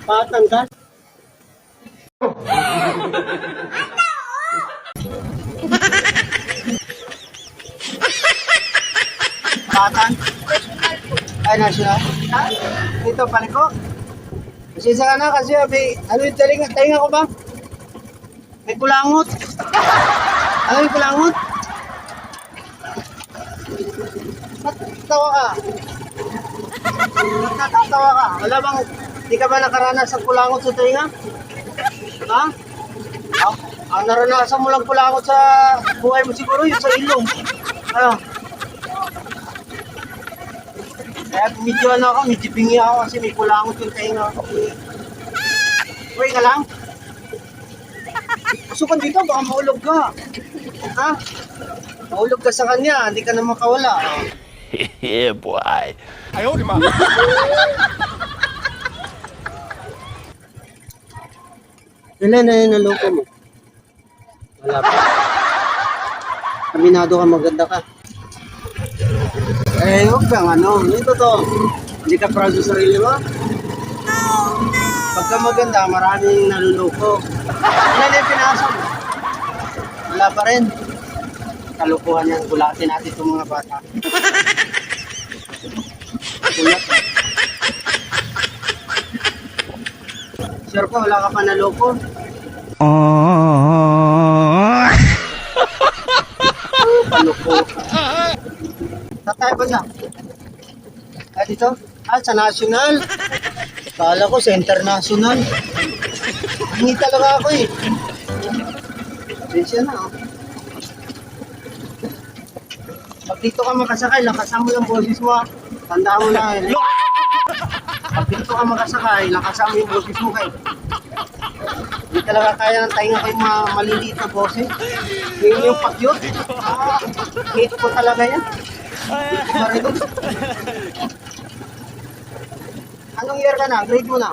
Batang ka? Batang? Ay, national? Ha? Dito, paliko? Kasi sa na kasi ano yung talinga ko ba? May kulangot. Ano yung kulangot? Ba't tawa ka? Ba't natatawa ka? Wala bang, di ka ba nakaranas ng kulangot sa talinga? Ha? Ang naranasan mo lang kulangot sa buhay mo siguro, yung sa ilong. Ano? Kaya medyo medyo bingi ako kasi may kulangot yung talinga. Uy ka lang? Pasukan dito, baka maulog ka. Ha? Maulog ka sa kanya, hindi ka na makawala. Yeah, boy. Ayaw, di ma. Ilan na yun naloko mo? Wala pa. Aminado ka, maganda ka. Eh, huwag kang ito to. Hindi ka proud sa sarili mo? Pagka maganda, maraming naluloko. Ilan na yung pinasa mo? Wala pa rin. Kalukuhan yan, gulatin natin itong mga bata. Gulat. Sure ko, wala ka pa naloko. Paloko. Tatay ba siya? Ah, dito? Ah, sa national. Kala ko sa international. Hindi talaga ako eh. Siya na oh. Pag dito ka makasakay, lakasan mo yung boses mo. Tandaan mo na eh. Pag dito ka makasakay, lakasan mo yung boses mo kayo. Hindi talaga kaya ng tainga ko yung mga maliliit na boses. Yung pakyot. Hate ko talaga yan. Hate ko marito. Anong year ka na? Grade mo na?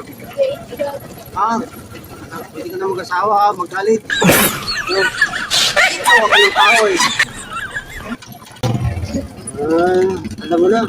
Pwede ka na mag-asawa, magalit. Tawa ka ng tao eh. Alam mo na.